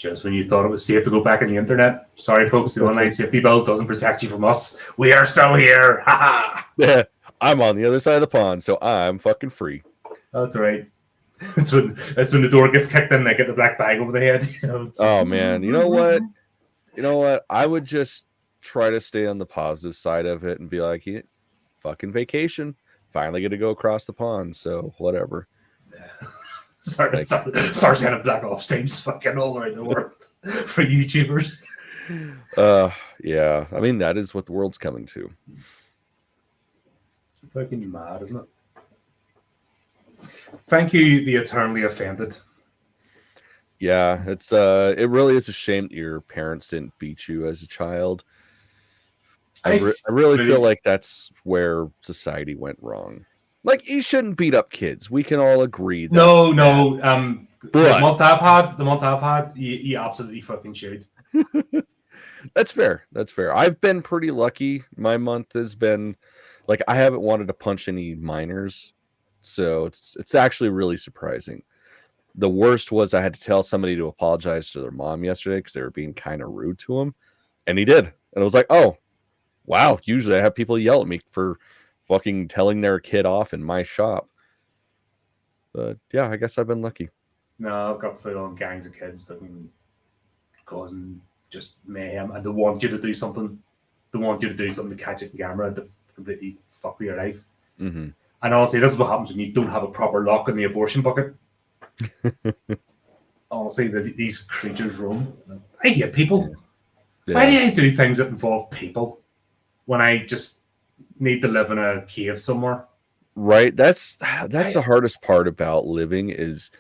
Just when you thought it was safe to go back on the internet. Sorry, folks, the online safety belt doesn't protect you from us. We are still here. Ha ha. Yeah, I'm on the other side of the pond, so I'm fucking free. That's right. That's when the door gets kicked in. They get the black bag over the head. Oh man, you know what? I would just try to stay on the positive side of it and be like, yeah, fucking vacation. Finally get to go across the pond, so whatever. Start sending black ops teams fucking all around the world for YouTubers. Yeah. I mean, that is what the world's coming to. Fucking mad, isn't it? Thank you, the eternally offended. Yeah, it's it really is a shame that your parents didn't beat you as a child. I really feel like that's where society went wrong. Like, you shouldn't beat up kids. We can all agree that. No. The month I've had, you absolutely fucking should. That's fair. I've been pretty lucky. My month has been like, I haven't wanted to punch any minors, so it's actually really surprising. The worst was I had to tell somebody to apologize to their mom yesterday because they were being kind of rude to him, and he did. And I was like, oh, wow. Usually I have people yell at me for fucking telling their kid off in my shop. But yeah, I guess I've been lucky. No, I've got full-on gangs of kids fucking causing just mayhem, and they want you to do something. They want you to do something to catch it in camera to completely fuck with your life. Mm-hmm. And honestly, this is what happens when you don't have a proper lock in the abortion bucket. Honestly, these creatures roam. I hate people. Yeah. Why do I do things that involve people when I just need to live in a cave somewhere? Right. That's the hardest part about living is,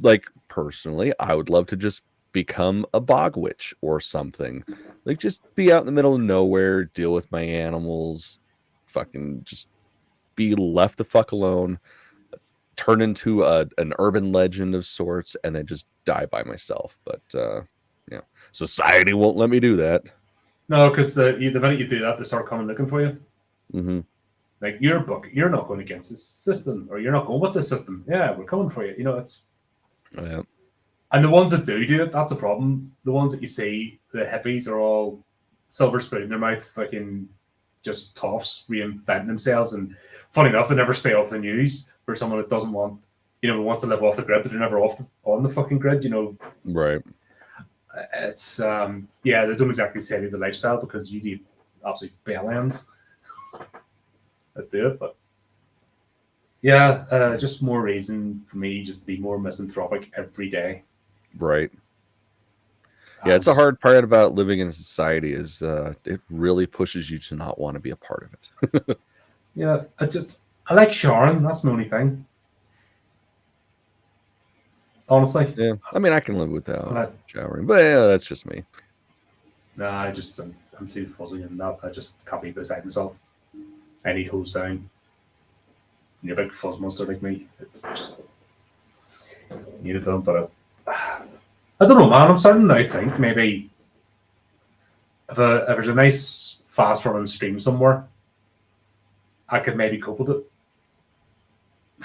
like, personally, I would love to just become a bog witch or something. Like, just be out in the middle of nowhere, deal with my animals, fucking just be left the fuck alone, turn into an urban legend of sorts, and then just die by myself. But society won't let me do that. No, because the minute you do that, they start coming looking for you. Mm-hmm. Like, you're not going against the system, or you're not going with the system. Yeah, we're coming for you. It's. Oh, yeah. And the ones that do it, that's a problem. The ones that you see, the hippies, are all silver spoon in their mouth, fucking just toffs, reinventing themselves. And funny enough, they never stay off the news. For someone that doesn't want, wants to live off the grid, but they're never on the fucking grid. Right. It's they don't exactly sell you the lifestyle because you do absolute bellends that do it. But yeah, just more reason for me just to be more misanthropic every day. Right. Yeah, it's a hard part about living in society is it really pushes you to not want to be a part of it. Yeah, I like showering. That's my only thing. Honestly. Yeah, I mean, I can live without showering, but yeah, that's just me. No, I'm too fuzzy and that. I just can't be beside myself. I need hose down. You're a big fuzz monster like me. Just need it done, but I don't know, man. I'm starting to think maybe if there's a nice fast running stream somewhere, I could maybe cope with it.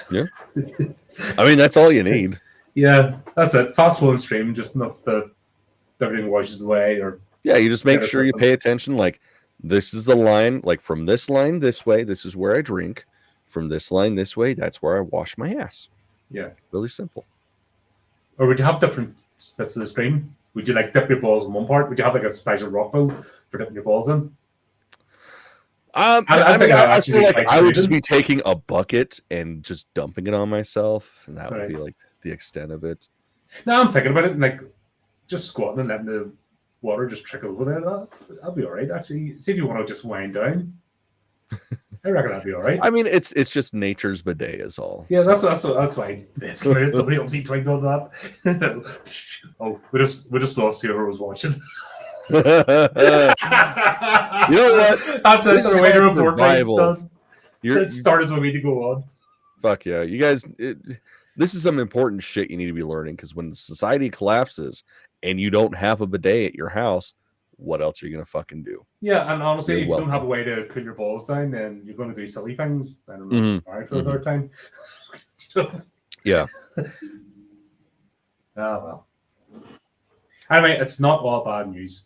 Yeah. I mean, that's all you need. Yeah, that's it. Fast flowing stream, just enough that everything washes away. Or yeah, you just make sure you pay attention. Like, this is the line. Like, from this line this way, this is where I drink. From this line this way, that's where I wash my ass. Yeah, really simple. Or would you have different bits of the stream? Would you like dip your balls in one part? Would you have like a special rock bowl for dipping your balls in? I feel like I would just be taking a bucket and just dumping it on myself, and that would be like the extent of it. No, I'm thinking about it, like just squatting and letting the water just trickle over there. That'll be all right. Actually, see if you want to just wind down. I reckon that'd be all right. I mean, it's just nature's bidet is all. Yeah, that's why basically somebody obviously twigged on that. Oh, we just lost whoever was watching. You know what? That's it. The way to report done. Let's start as when we need to go on. Fuck yeah, you guys! This is some important shit you need to be learning, because when society collapses and you don't have a bidet at your house, what else are you gonna fucking do? Yeah, and honestly, if you don't have a way to cool your balls down, then you're going to do silly things. I don't know, married for the third time. Yeah. Ah, well. Anyway, it's not all bad news.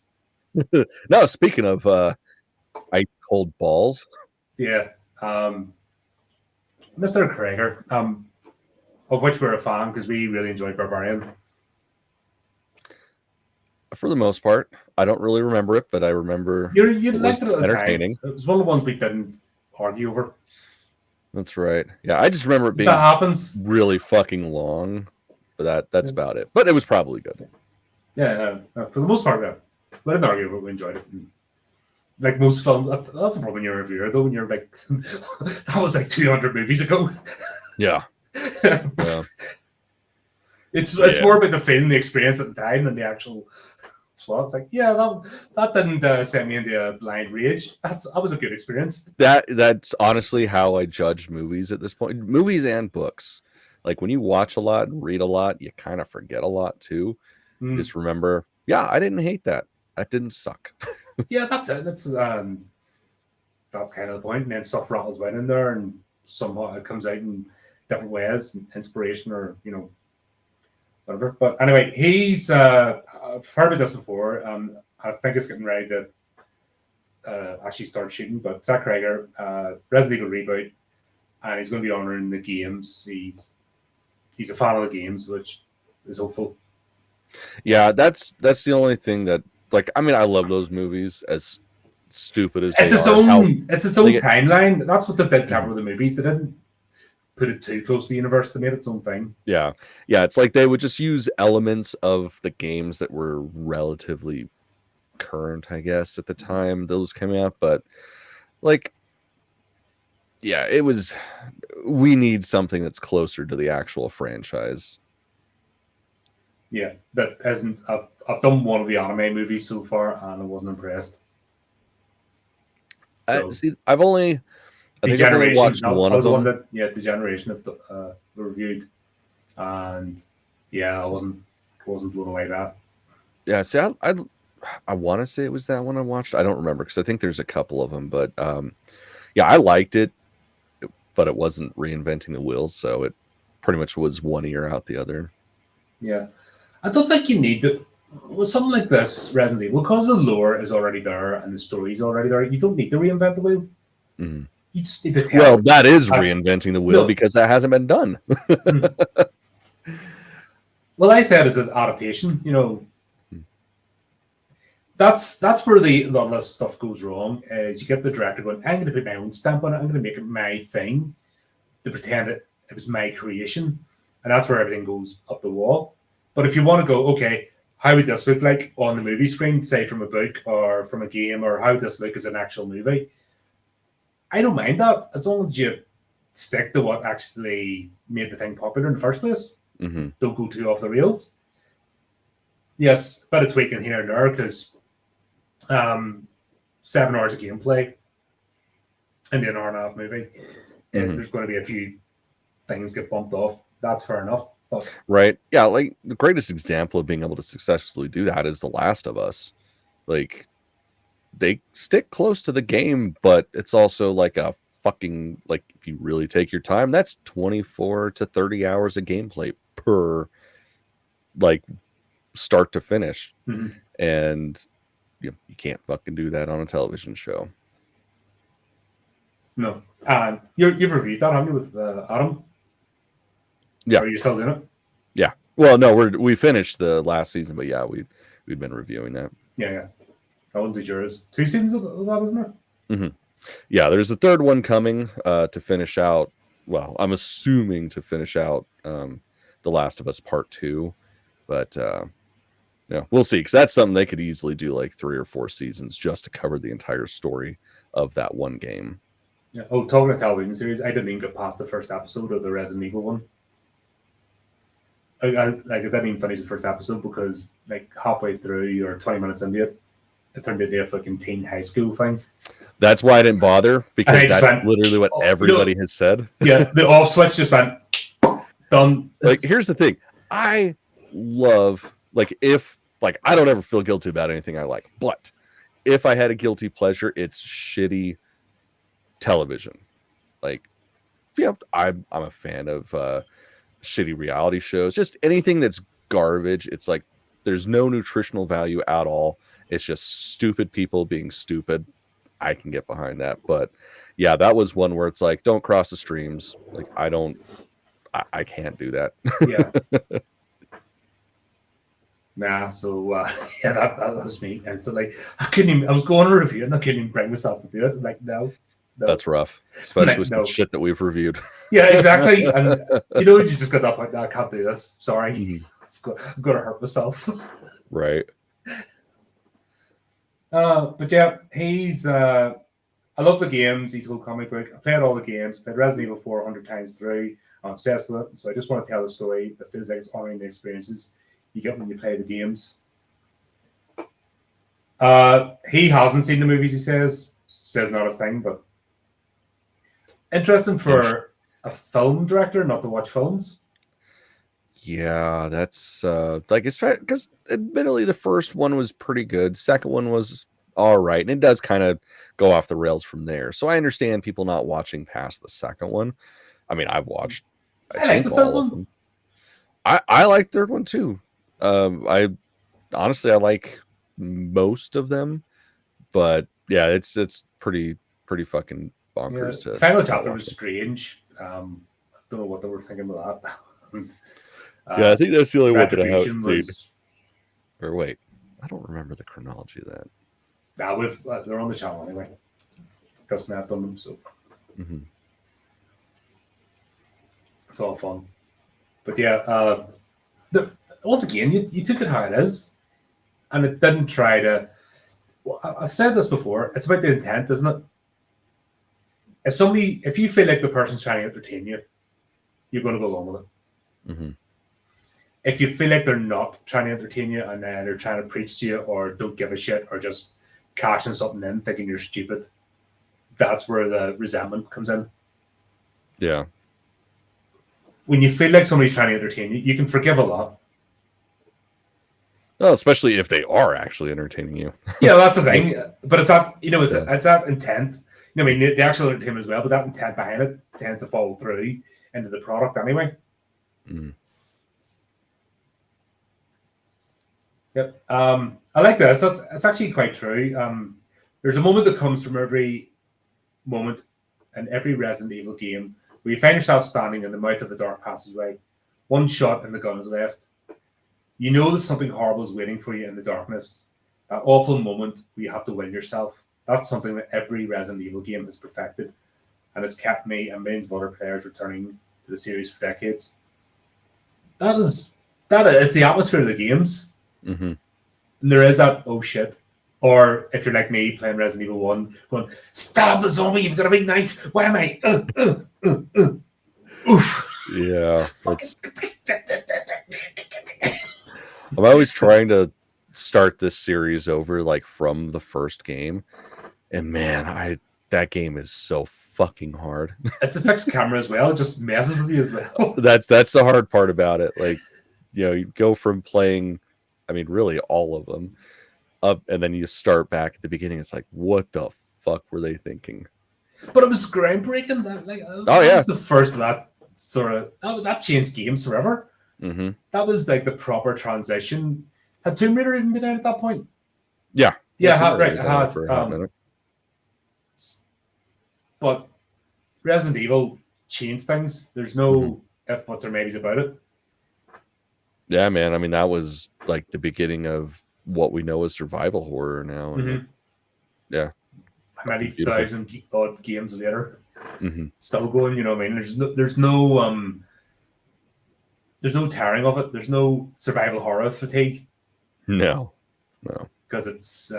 No, speaking of ice cold balls, Yeah. Mr. Krager, of which we're a fan because we really enjoyed Barbarian. for the most part, I don't really remember it, but I remember You it was liked it at the entertaining. time. It was one of the ones we didn't argue over. That's right. Yeah, I just remember it being That happens. really fucking long, but that's about it. But it was probably good. Yeah, for the most part, yeah. We didn't argue over it. We enjoyed it. And like most films, that's the problem when you're a reviewer, though. When you're like, that was like 200 movies ago. Yeah. Yeah. It's more about the feeling, the experience at the time than the actual plot. It's like, yeah, that didn't send me into a blind rage. That was a good experience. That's honestly how I judge movies at this point. Movies and books. Like when you watch a lot and read a lot, you kind of forget a lot too. Just remember, yeah, I didn't hate that. That didn't suck. Yeah, that's it. That's kind of the point. And then stuff rattles right in there, and somehow it comes out in different ways, inspiration or whatever. But anyway, he's I've heard of this before. I think it's getting ready to actually start shooting. But Zack Ryder, Resident Evil reboot, and he's going to be honoring the games. He's a fan of the games, which is hopeful. Yeah, that's the only thing that, like, I mean, I love those movies, as stupid as it's they its are. own timeline. That's what they did cover with the movies. They didn't put it too close to the universe. They made its own thing. Yeah, it's like they would just use elements of the games that were relatively current, I guess, at the time those came out. But like, yeah, it was. We need something that's closer to the actual franchise. Yeah, that hasn't. I've done one of the anime movies so far, and I wasn't impressed. So, See, I think I've only watched one of them. The Generation of the reviewed, and yeah, I wasn't blown away by that. Yeah, see, I want to say it was that one I watched. I don't remember because I think there's a couple of them, but yeah, I liked it, but it wasn't reinventing the wheel, so it pretty much was one ear out the other. Yeah, I don't think you need to. With something like this, Resident Evil, because the lore is already there and the story is already there, you don't need to reinvent the wheel. Mm-hmm. You just need to tell. Well, that is reinventing the wheel because that hasn't been done. Well, I said as an adaptation, that's where the lot of stuff goes wrong. Is you get the director going, I'm going to put my own stamp on it. I'm going to make it my thing to pretend that it was my creation, and that's where everything goes up the wall. But if you want to go, okay, how would this look like on the movie screen, say from a book or from a game, or how would this look as an actual movie? I don't mind that as long as you stick to what actually made the thing popular in the first place. Mm-hmm. Don't go too off the rails. Yes, a bit of tweaking here and there because 7 hours of gameplay in an hour and a half movie. Mm-hmm. There's going to be a few things get bumped off. That's fair enough. But right. Yeah, like the greatest example of being able to successfully do that is The Last of Us. Like, they stick close to the game, but it's also like a fucking, like, if you really take your time, that's 24 to 30 hours of gameplay per, like, start to finish. Mm-hmm. And you can't fucking do that on a television show. No. You've reviewed that, haven't you, with Adam? Yeah. Are you still doing it? Yeah. Well, no, we finished the last season, but yeah, we've been reviewing that. Yeah. How long did yours? 2 seasons of that, isn't there? Mm-hmm. Yeah, there's a third one coming to finish out. Well, I'm assuming to finish out The Last of Us Part 2, but yeah, we'll see, because that's something they could easily do like 3 or 4 seasons just to cover the entire story of that one game. Yeah. Oh, talking of television series, I didn't even get past the first episode of the Resident Evil one. I didn't even finish the first episode because like halfway through or 20 minutes into it, it turned into a fucking teen high school thing. That's why I didn't bother, because that's literally what everybody has said. Yeah, the off switch just went done. Like, here's the thing. I love, like, if, like, I don't ever feel guilty about anything I like, but if I had a guilty pleasure, it's shitty television. Like, yeah, I'm a fan of shitty reality shows. Just anything that's garbage. It's like, there's no nutritional value at all. It's just stupid people being stupid. I can get behind that. But yeah, that was one where it's like, don't cross the streams. Like, I can't do that. Yeah. Nah, so yeah, that was me. And so like I was going to review it and I couldn't even bring myself to do it. Like, no. That's rough. Especially Like, with no. some shit that we've reviewed. Yeah, exactly. And you just got that point, no, I can't do this. Sorry. I'm gonna hurt myself. Right. But yeah, I love the games. He told comic book. I played all the games. Played Resident Evil 4 100 times through. I'm obsessed with it. So I just want to tell the story, the physics, honoring the experiences you get when you play the games. He hasn't seen the movies. He says not his thing, but interesting for a film director not to watch films. Yeah, that's like, it's because admittedly the first one was pretty good. Second one was all right, and it does kind of go off the rails from there. So I understand people not watching past the second one. I mean, I've watched. I like the third one. I like the third one too. I honestly like most of them, but yeah, it's pretty fucking bonkers. Yeah, the final chapter was strange. I don't know what they were thinking about that. Yeah, I think that's the only one that I haven't seen. Was... Or wait, I don't remember the chronology of that. Nah, they're on the channel anyway. Gus and I've done them, so it's all fun. But yeah, once again, you took it how it is, and it didn't try to. Well, I've said this before. It's about the intent, isn't it? If you feel like the person's trying to entertain you, you're going to go along with it. Mm-hmm. If you feel like they're not trying to entertain you and they're trying to preach to you or don't give a shit or just cashing something in thinking you're stupid, that's where the resentment comes in. Yeah. When you feel like somebody's trying to entertain you, you can forgive a lot. Well, especially if they are actually entertaining you. Yeah, that's the thing. But it's that, it's that intent. I mean, the actual entertainment as well, but that intent behind it tends to follow through into the product anyway. Mm. Yep. I like this. That's actually quite true. There's a moment that comes from every moment in every Resident Evil game where you find yourself standing in the mouth of a dark passageway, one shot and the gun is left. You know that something horrible is waiting for you in the darkness. That awful moment where you have to will yourself. That's something that every Resident Evil game has perfected, and it's kept me and millions of other players returning to the series for decades. That is the atmosphere of the games. Mm-hmm. And there is that, oh shit. Or if you're like me playing Resident Evil 1, going, stab the zombie, you've got a big knife. Why am I? Oof. Yeah. I'm always trying to start this series over, like, from the first game. And man, that game is so fucking hard. It's a fixed camera as well. It just messes with you as well. That's the hard part about it. Like, you go from playing, I mean, really all of them up, and then you start back at the beginning. It's like, what the fuck were they thinking? But it was groundbreaking. That was the first of that sort of that changed games forever. Mm-hmm. That was like the proper transition. Had Tomb Raider even been out at that point? Yeah. Yeah, but Resident Evil changed things. There's no if buts or maybes about it. Yeah, man. I mean, that was like the beginning of what we know as survival horror now. And yeah. How many thousand odd games later, still going? You know what I mean? There's no tiring of it. There's no survival horror fatigue. No. Because it's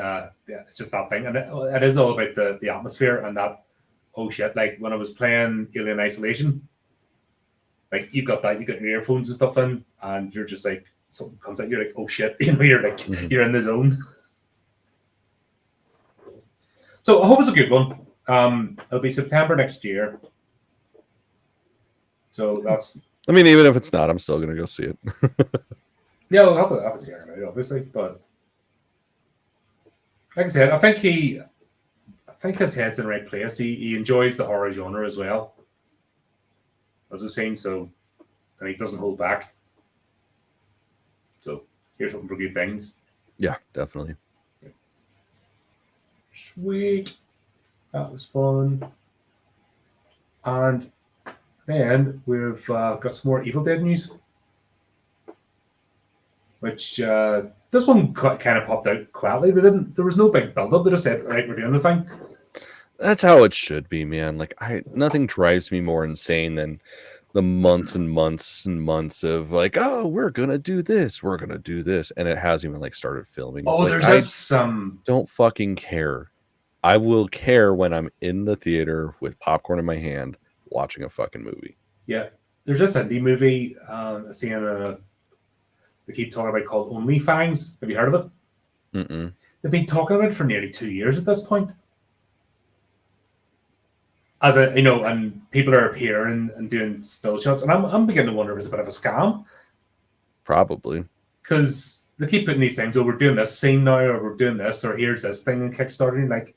just that thing, and it is all about the atmosphere and that. Oh shit! Like when I was playing Alien Isolation, like you've got your earphones and stuff in, and you're just like something comes out, you're like, oh shit! You're like you're in the zone. So I hope it's a good one. It'll be September next year. So that's. I mean, even if it's not, I'm still gonna go see it. Yeah, I'll have to check it out, obviously, but like I said, I think his head's in the right place. He enjoys the horror genre as well, as we've seen. So, and he doesn't hold back. So, Here's hoping for good things. Yeah, definitely. Sweet. That was fun. And then we've got some more Evil Dead news, which this one kind of popped out quietly. There was no big build up. They just said, "Right, we're doing the thing." That's how it should be, man. Like nothing drives me more insane than the months and months and months of like, oh, we're gonna do this, and it hasn't even like started filming. It's Oh, like there's I this. don't fucking care. I will care when I'm in the theater with popcorn in my hand watching a fucking movie. Yeah, there's this indie movie. I seen they keep talking about called OnlyFans. Have you heard of it? Mm-mm. They've been talking about it for nearly 2 years at this point. As a and people are appearing and doing still shots, and I'm beginning to wonder if it's a bit of a scam Probably. because they keep putting these things. Oh, we're doing this scene now, or we're doing this, or here's this thing in Kickstarter. And like,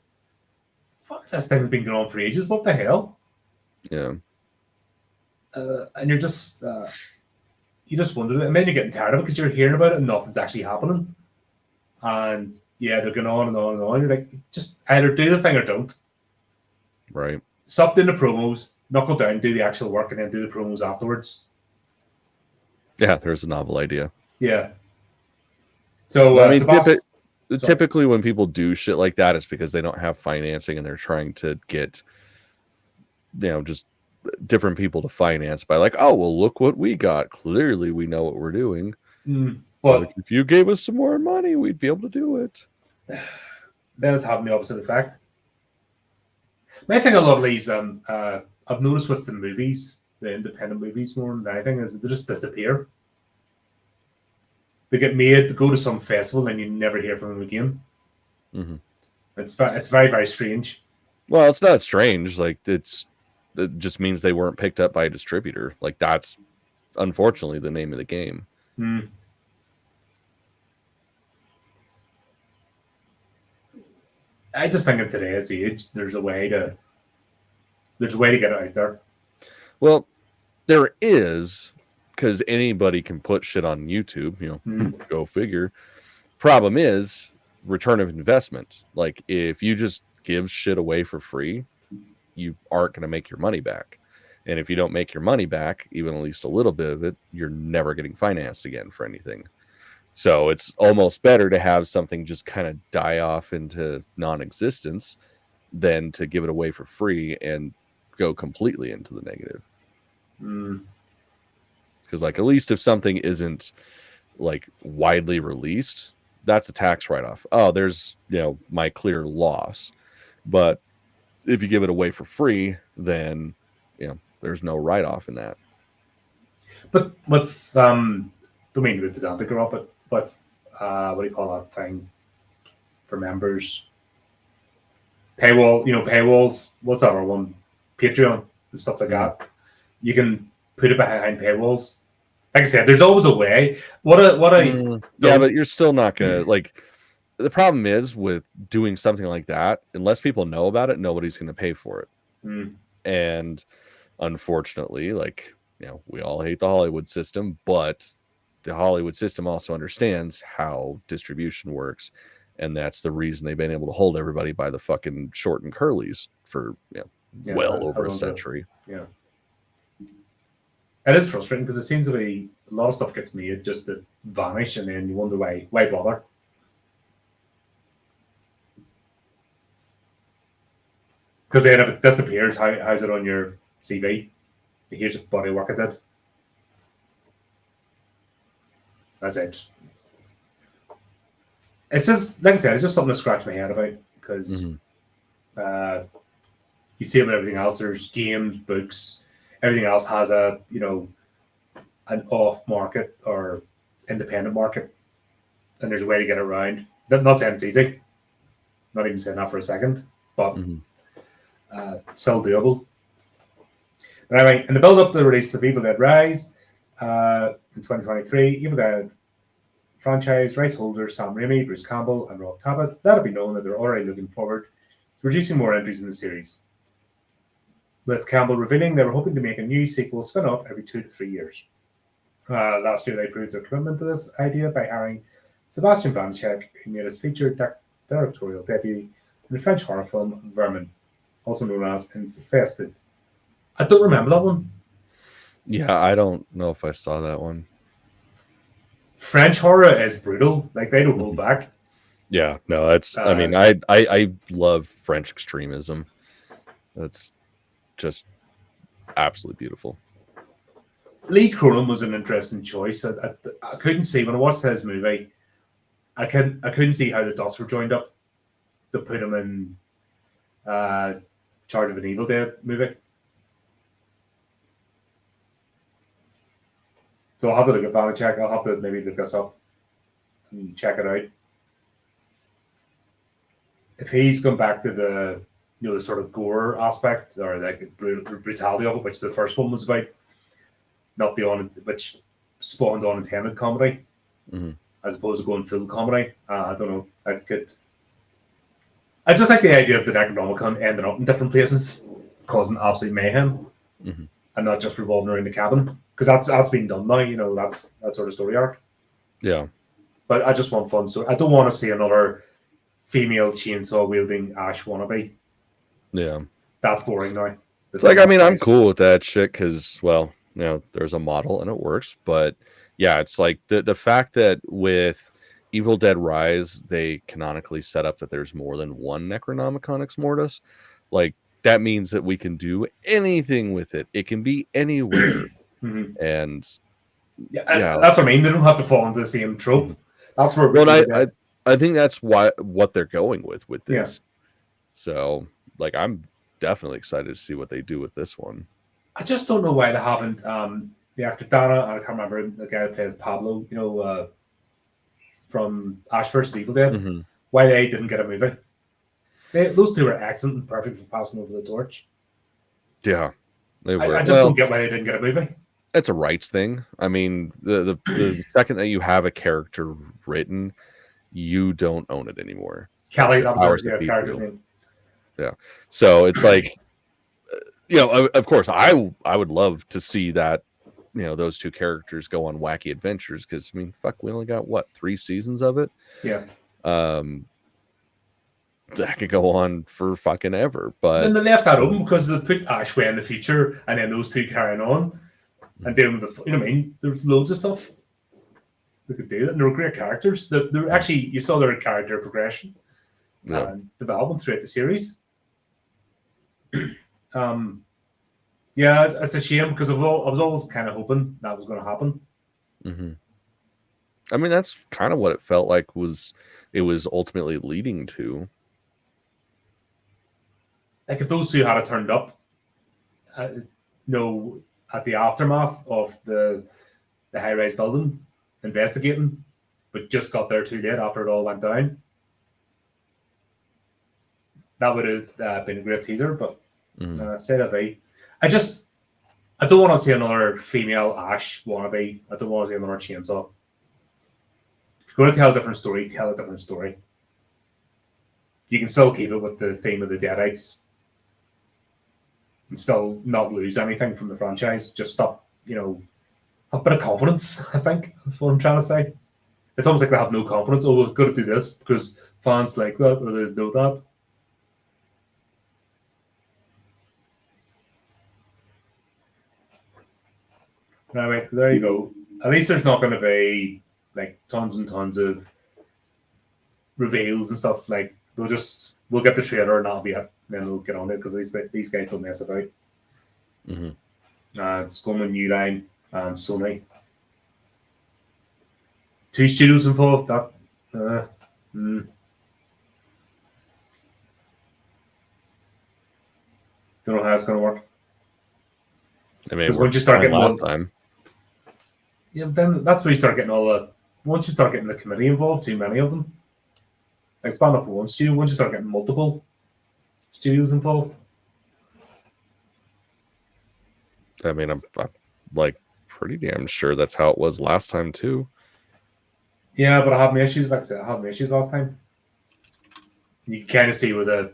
fuck, this thing's been going on for ages. What the hell? Yeah. And you're just you just wonder, and then you're getting tired of it because you're hearing about it and nothing's actually happening. And yeah, they're going on and on and on. You're like, just either do the thing or don't. Right. Stop doing the promos, knuckle down, do the actual work, and then do the promos afterwards. Yeah, there's a novel idea. Yeah. So I mean, typically when people do shit like that, it's because they don't have financing and they're trying to get, just different people to finance by like, oh, well, look what we got. Clearly, we know what we're doing. But so if you gave us some more money, we'd be able to do it. Then it's having the opposite effect. My thing a lot of these, I've noticed with the movies, the independent movies more than anything, is they just disappear. They get made to go to some festival and you never hear from them again. Mm-hmm. It's very, very strange. Well, it's not strange. Like it just means they weren't picked up by a distributor. Like that's unfortunately the name of the game. I just think in today's age, there's a way to get it out there. Well, there is, because anybody can put shit on YouTube. Go figure. Problem is return of investment. Like if you just give shit away for free, you aren't going to make your money back. And if you don't make your money back, even at least a little bit of it, you're never getting financed again for anything. So it's almost better to have something just kind of die off into non-existence than to give it away for free and go completely into the negative. Because like at least if something isn't like widely released, that's a tax write-off. Oh, there's my clear loss. But if you give it away for free, then there's no write-off in that. But with don't mean to be pedantic or not, but with what do you call that thing for members? Paywall, paywalls. What's that other one? Patreon and stuff like that. You can put it behind paywalls. Like I said, there's always a way. Yeah, but you're still not gonna like. The problem is with doing something like that, unless people know about it, nobody's gonna pay for it. And unfortunately, we all hate the Hollywood system, but the Hollywood system also understands how distribution works, and that's the reason they've been able to hold everybody by the fucking short and curlies for well over a century. Yeah, it is frustrating because it seems to be a lot of stuff gets made just to vanish, and then you wonder why bother. Because then if it disappears, how's it on your CV? Here's the body work I did. That's it. It's just, like I said, it's just something to scratch my head about because you see it with everything else. There's games, books, everything else has an off market or independent market, and there's a way to get it around. Not saying it's easy, not even saying that for a second, but still doable. But anyway, in the build-up to the release of Evil Dead Rise in 2023, Evil Dead franchise rights holders Sam Raimi, Bruce Campbell, and Rob Tappert let it be known that they're already looking forward to producing more entries in the series. With Campbell revealing they were hoping to make a new sequel spin-off every 2 to 3 years. Last year, they proved their commitment to this idea by hiring Sebastian Vanchek, who made his featured directorial debut in the French horror film Vermin, also known as Infested. I don't remember that one. Yeah, I don't know if I saw that one. French horror is brutal. Like, they don't hold back. Yeah, no, that's. I mean, I love French extremism. That's just absolutely beautiful. Lee Cronin was an interesting choice. I couldn't see when I watched his movie. I couldn't see how the dots were joined up to put him in Charge of an Evil Dead movie. So I'll have to look at Vanchek. I'll have to maybe look this up and check it out. If he's gone back to the the sort of gore aspect or like the brutality of it, which the first one was about, not which spawned unintended comedy, as opposed to going full comedy. I don't know. I just like the idea of the Necronomicon ending up in different places, causing absolute mayhem, and not just revolving around the cabin, because that's been done now. That's that sort of story arc. Yeah. But I just want fun story. I don't want to see another female chainsaw wielding Ash wannabe. Yeah. That's boring now. It's like, I mean, I'm cool with that shit because, well, there's a model and it works. But yeah, it's like the fact that with Evil Dead Rise, they canonically set up that there's more than one Necronomicon Ex Mortis. Like, that means that we can do anything with it. It can be anywhere. And yeah, that's what I mean. They don't have to fall into the same trope. That's where. Well, I think that's what they're going with this. Yeah. So, like, I'm definitely excited to see what they do with this one. I just don't know why they haven't. The actor Dana, I can't remember the guy who plays Pablo. From Ash vs. Evil Dead. Why they didn't get a movie? Those two are excellent and perfect for passing over the torch. Yeah, they were. I just don't get why they didn't get a movie. It's a rights thing. I mean, the second that you have a character written, you don't own it anymore. Kelly, that was the character's name. Yeah. So it's like, of course, I would love to see that, those two characters go on wacky adventures because, I mean, fuck, we only got, 3 seasons of it? Yeah. That could go on for fucking ever. But then they left that open because they put Ash way in the future and then those two carrying on. And dealing with the, there's loads of stuff they could do. And they were great characters. They're actually, you saw their character progression and development throughout the series. Yeah, it's a shame because I was always kind of hoping that was going to happen. I mean, that's kind of what it felt like it was ultimately leading to. Like if those two had turned up, at the aftermath of the high-rise building, investigating, but just got there too late after it all went down. That would have been a great teaser, but say that I don't want to see another female Ash wannabe. I don't want to see another chainsaw. If you're going to tell a different story, tell a different story. You can still keep it with the theme of the Deadites and still not lose anything from the franchise. Just stop, have a bit of confidence, I think, is what I'm trying to say. It's almost like they have no confidence. Oh, we've got to do this because fans like that or they know that. Anyway, there you go. At least there's not going to be like tons and tons of reveals and stuff. Like we'll get the trailer and that'll be it. And then we'll get on it because these guys don't mess about. It's going with New Line and Sony. 2 studios involved. Don't know how it's going to work. I mean, once you start getting last time. Yeah, but then that's where you start getting once you start getting the committee involved, too many of them. Like it's bad enough for one studio. Once you start getting multiple studios involved. I mean, I'm like pretty damn sure that's how it was last time too. Yeah, but I have my issues. Like I said, I had my issues last time. You can kind of see where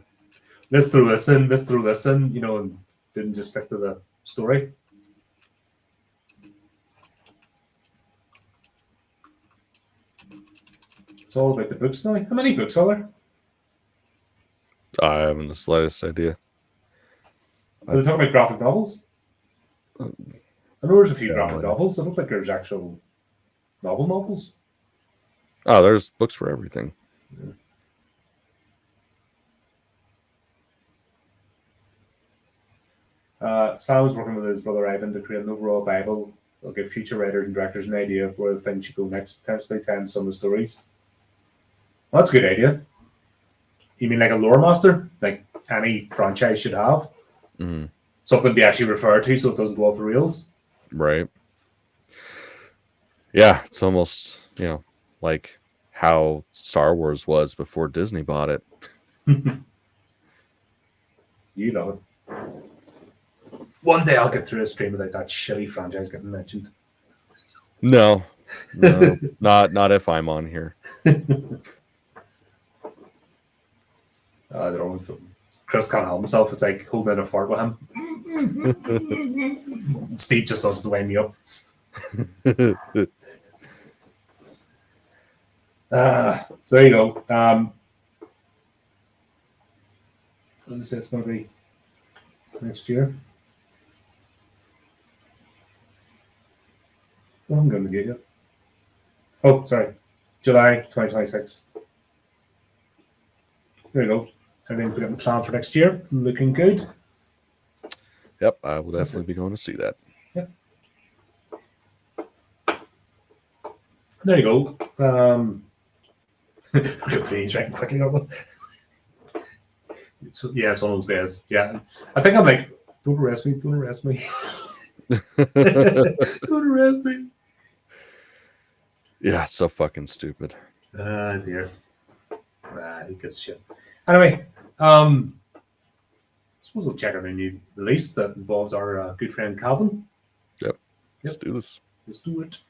let's throw this in, and didn't just stick to the story. It's all about the books now. How many books are there? I haven't the slightest idea. Are they talking about graphic novels? I know there's a few graphic no. novels. I don't think there's actual novels. Oh, there's books for everything. Sam's working with his brother Ivan to create an overall Bible. They'll give future writers and directors an idea of where the thing should go next, potentially telling some of the stories. Well, that's a good idea. You mean like a lore master? Like any franchise should have? Mm-hmm. Something they actually refer to so it doesn't go off the rails? Right. Yeah, it's almost, like how Star Wars was before Disney bought it. You love it. One day I'll get through a stream without that shitty franchise getting mentioned. No, not if I'm on here. I don't know. Chris can't help himself. It's like holding a fart with him. Steve just does it to wind me up. So there you go. Let me say it's going to be next year. Well, I'm going to get you. Oh, sorry. July 2026. There you go. Everything's got the plan for next year. Looking good. Yep, I will definitely be going to see that. Yep. There you go. We're going to finish writing quickly. It's one of those days. Yeah. I think I'm like, don't arrest me. Don't arrest me. Don't arrest me. Yeah, it's so fucking stupid. Dear. Who gives a shit? Anyway, I suppose we'll check out a new release that involves our good friend Calvin. Yep. Let's do this. Let's do it.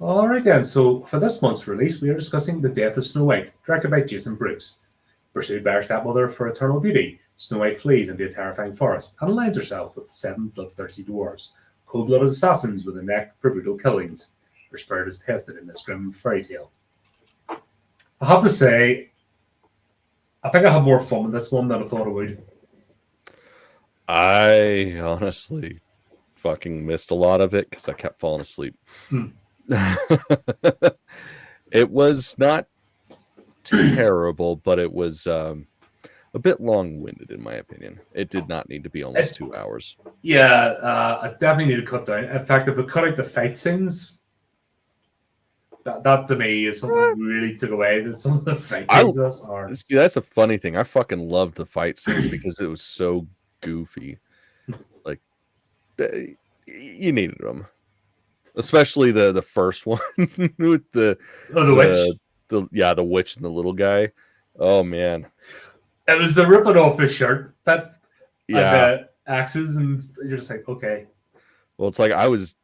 Alright then, so for this month's release, we are discussing The Death of Snow White, directed by Jason Brooks. Pursued by her stepmother for eternal beauty, Snow White flees into a terrifying forest and aligns herself with 7 bloodthirsty dwarves, cold-blooded assassins with a neck for brutal killings. Her spirit is tested in this grim fairy tale. I have to say, I think I had more fun with this one than I thought I would. I honestly fucking missed a lot of it because I kept falling asleep. It was not too terrible, but it was a bit long-winded in my opinion. It did not need to be almost 2 hours. Yeah, I definitely need to cut down. In fact, if we cut out the fight scenes, that to me is something that really took away. That some of the fight scenes are. See, that's a funny thing. I fucking loved the fight scenes because it was so goofy. Like, you needed them. Especially the first one with the witch. The witch and the little guy. Oh man, it was the ripping off his shirt that and the axes, and you're just like, okay. Well, it's like I was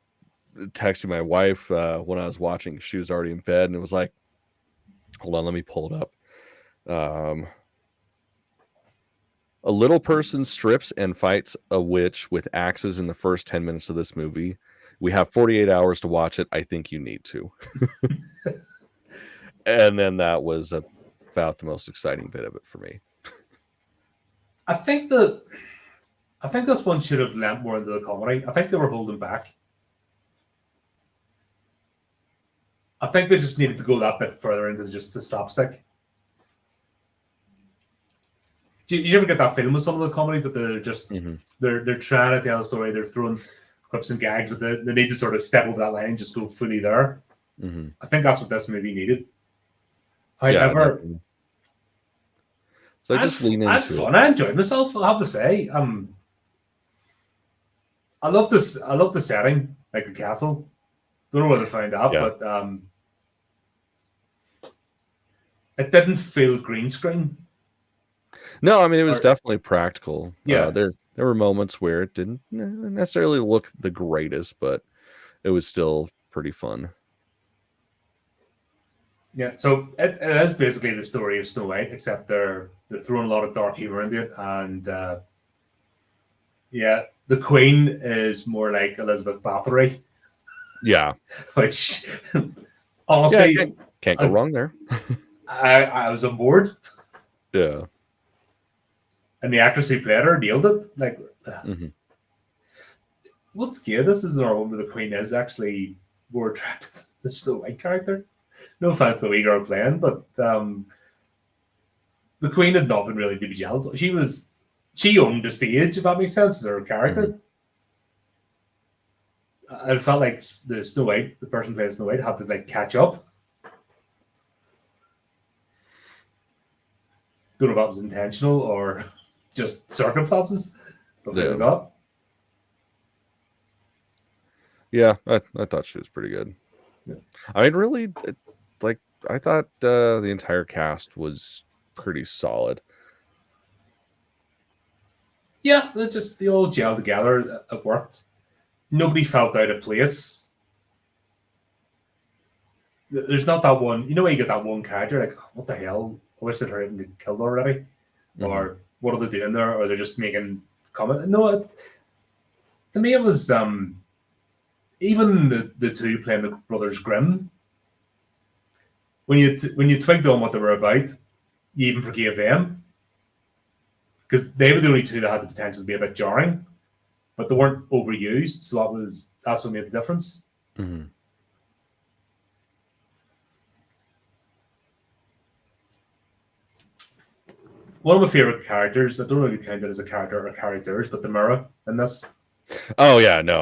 texting my wife when I was watching. She was already in bed, and it was like, hold on, let me pull it up. A little person strips and fights a witch with axes in the first 10 minutes of this movie. We have 48 hours to watch it. I think you need to. And then that was about the most exciting bit of it for me. I think this one should have lent more into the comedy. I think they were holding back. I think they just needed to go that bit further into just the slapstick. Do you ever get that feeling with some of the comedies that they're just they're trying to tell a story, they're throwing quips and gags, but they need to sort of step over that line and just go fully there. I think that's what this movie needed. However, so I just lean into it. Fun. I enjoyed myself. I have to say, I love this. I love the setting, like the castle. Don't know whether to find out, but it didn't feel green screen. No, I mean it was definitely practical. Yeah, there were moments where it didn't necessarily look the greatest, but it was still pretty fun. Yeah, so it is basically the story of Snow White, except they're throwing a lot of dark humor into it, and yeah, the Queen is more like Elizabeth Bathory, Yeah. which Yeah, honestly, can't go wrong there. I was on board, Yeah. and the actress who played her nailed it. Like, Mhm. what's gay? This is another one where the Queen is actually more attractive than the Snow White character. No offense to the wee girl playing, but the Queen had nothing really to be jealous of. She owned the stage, if that makes sense, as her character. Mhm. I felt like the Snow White, the person playing Snow White, had to like catch up. Don't know if that was intentional or just circumstances of who Yeah. they got. Yeah, I thought she was pretty good. Yeah. I mean, really, like I thought the entire cast was pretty solid. Yeah, they all gelled together. It worked. Nobody felt out of place. There's not that one. You know, when you get that one character, like, what the hell? I wish they'd hurried and get killed already. Mhm. Or what are they doing there? Or they're just making comment. No, to me, it was even the two playing the Brothers Grimm. When you twigged on what they were about, you even forgave them because they were the only two that had the potential to be a bit jarring, but they weren't overused. So that's what made the difference. Mhm. One of my favorite characters, I don't really count it as a character or characters, but the mirror in this. Oh yeah, no,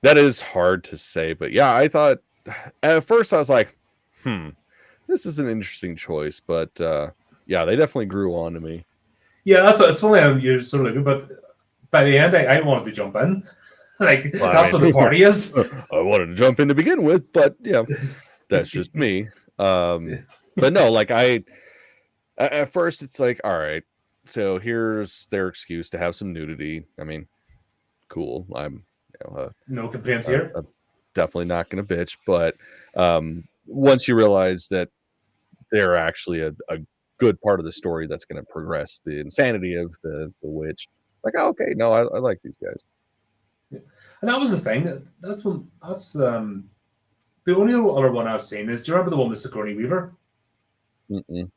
that is hard to say, but yeah, I thought at first I was like, this is an interesting choice, but yeah, they definitely grew on to me. Yeah, it's funny how you're sort of looking, but by the end, I wanted to jump in. Like, Well, that's I what the mean, party is. I wanted to jump in to begin with, but yeah, that's just me. But no, like at first it's like, all right, so here's their excuse to have some nudity. I mean, cool. I'm No complaints here. definitely not going to bitch, but once you realize that they're actually a good part of the story that's going to progress the insanity of the witch, like, oh, okay, no, I like these guys. Yeah. And that was the thing. That's the only other one I've seen is. Do you remember the one with Sigourney Weaver? Mm-mm.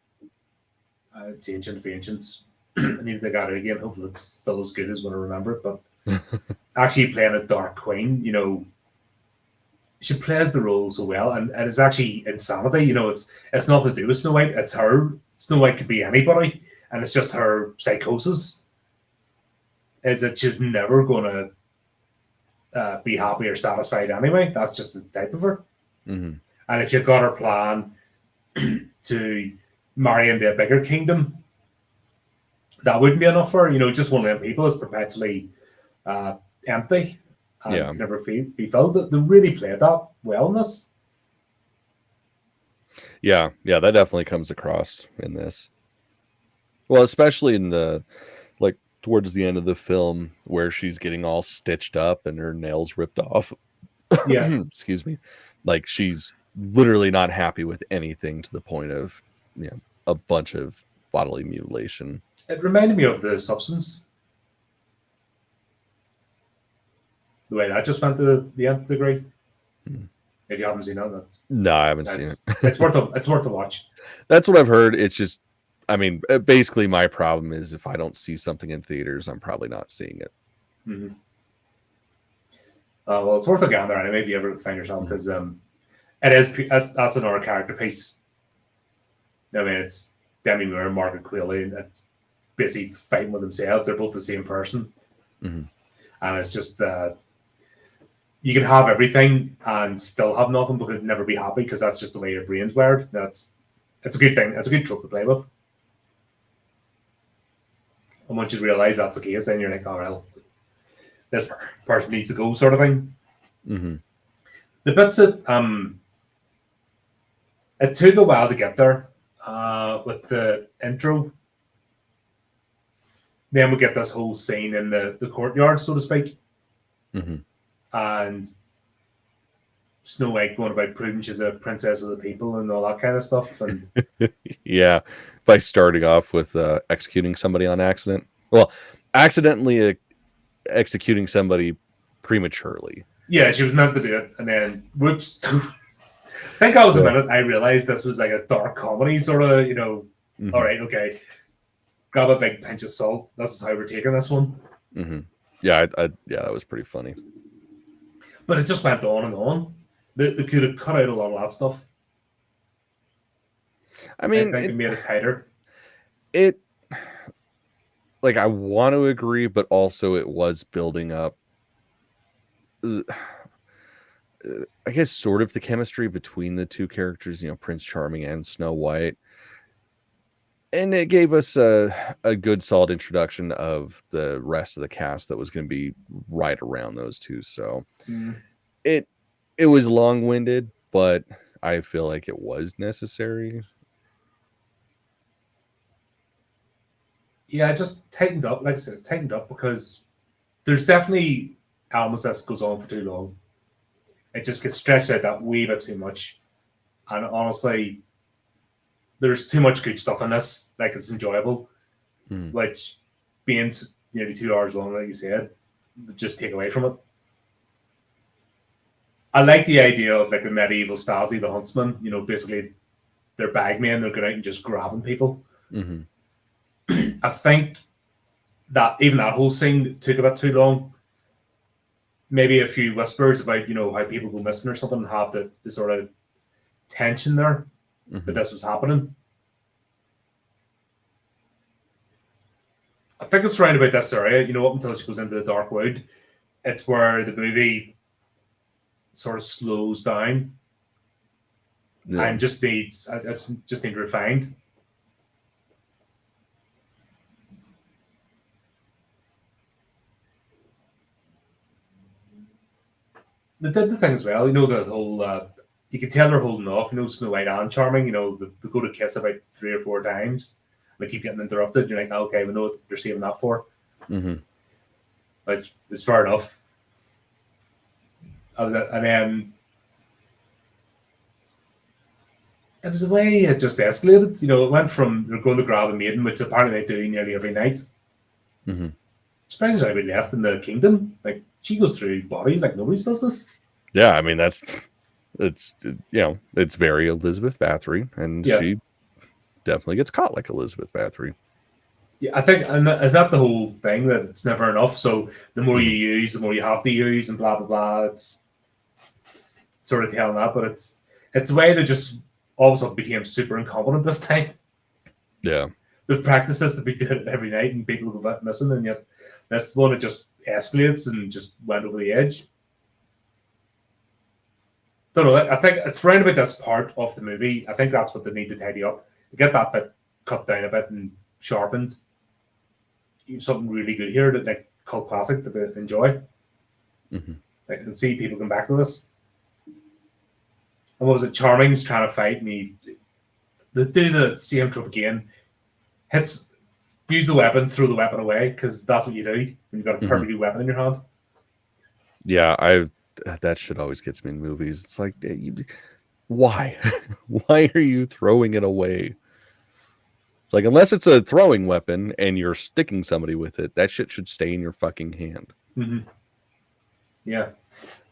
It's Ancient of Ancients. I need to think out it again. Hopefully, it's still as good as what I remember it. But actually, playing a Dark Queen, you know, she plays the role so well, and it's actually insanity. You know, it's not to do with Snow White. It's her. Snow White could be anybody, and it's just her psychosis. Is that she's never going to be happy or satisfied anyway? That's just the type of her. Mm-hmm. And if you've got her plan to marry into a bigger kingdom, that wouldn't be enough for her. You know, just one of them people is perpetually empty and Yeah. can never be filled. They really played that well in this. Yeah, that definitely comes across in this. Well, especially in the like towards the end of the film where she's getting all stitched up and her nails ripped off. Yeah, Excuse me. Like she's literally not happy with anything to the point of, a bunch of bodily mutilation. it reminded me of The Substance. The way that just went to the nth degree. Hmm. If you haven't seen that, No, I haven't seen it. it's worth a watch. That's what I've heard. It's just, I mean, basically my problem is if I don't see something in theaters, I'm probably not seeing it. Mm-hmm. Well, it's worth a gander anyway if you ever find yourself because it is that's another character piece. I mean, it's Demi Moore and Margaret Qualley and basically fighting with themselves. They're both the same person, Mm-hmm. and it's just you can have everything and still have nothing, but could never be happy because that's just the way your brain's wired. It's a good thing. It's a good trope to play with. And once you realize that's the case, then you're like, oh well, this person needs to go, sort of thing. Mm-hmm. The bits that it took a while to get there with the intro. Then we get this whole scene in the courtyard, so to speak. Mm-hmm. And Snow White going about proving she's a princess of the people and all that kind of stuff. And Yeah, by starting off with executing somebody on accident. Well, accidentally executing somebody prematurely. yeah, she was meant to do it, and then whoops. I think that was the minute I realized this was like a dark comedy sort of, all right, okay, grab a big pinch of salt. This is how we're taking this one. Yeah, yeah, that was pretty funny. But it just went on and on. They could have cut out a lot of that stuff. I mean, I think it made it tighter. Like, I want to agree, but also it was building up, I guess, sort of the chemistry between the two characters, Prince Charming and Snow White. And it gave us a good, solid introduction of the rest of the cast that was going to be right around those two. So it was long-winded, but I feel like it was necessary. Yeah, it just tightened up. Like I said, tightened up because there's definitely elements that goes on for too long. It just gets stretched out that wee bit too much. And honestly, there's too much good stuff in this. Like, it's enjoyable. Which, being nearly 2 hours long, like you said, would just take away from it. I like the idea of like the medieval Stasi, the huntsman. Basically, they're bagmen. They're going out and just grabbing people. I think that even that whole scene took a bit too long. Maybe a few whispers about how people go missing or something, and have the sort of tension there that this was happening. I think it's around about this area, up until she goes into the dark wood. It's where the movie sort of slows down and just needs refined. They did the thing as well, the whole. You can tell they're holding off, Snow White and Charming, they go to kiss about 3 or 4 times. They keep getting interrupted. You're like, okay, we know what they're saving that for. Like, it's fair enough. And then it was a way it just escalated. It went from they're going to grab a maiden, which apparently they do nearly every night. Surprised there's anybody left in the kingdom. Like, she goes through bodies like nobody's business. Yeah, I mean, it's very Elizabeth Bathory, and she definitely gets caught like Elizabeth Bathory. Yeah, I think, and is that the whole thing, that it's never enough? So the more you use, the more you have to use, and blah blah blah. It's sort of telling that, but it's a way they just all of a sudden became super incompetent this time. Yeah, they've practiced this to be doing it every night, and people go missing, and yet this one, it just escalates and just went over the edge. Don't know. I think it's around about this part of the movie. I think that's what they need to tidy up. Get that bit cut down a bit and sharpened. You have something really good here, that like cult classic to enjoy. I can see people come back to this. And what was it? Charming's trying to fight, and they do the same trope again. Use the weapon, throw the weapon away, because that's what you do when you've got a perfectly good weapon in your hand. Yeah, that shit always gets me in movies. It's like, why? Why are you throwing it away? It's like, unless it's a throwing weapon and you're sticking somebody with it, that shit should stay in your fucking hand. Yeah.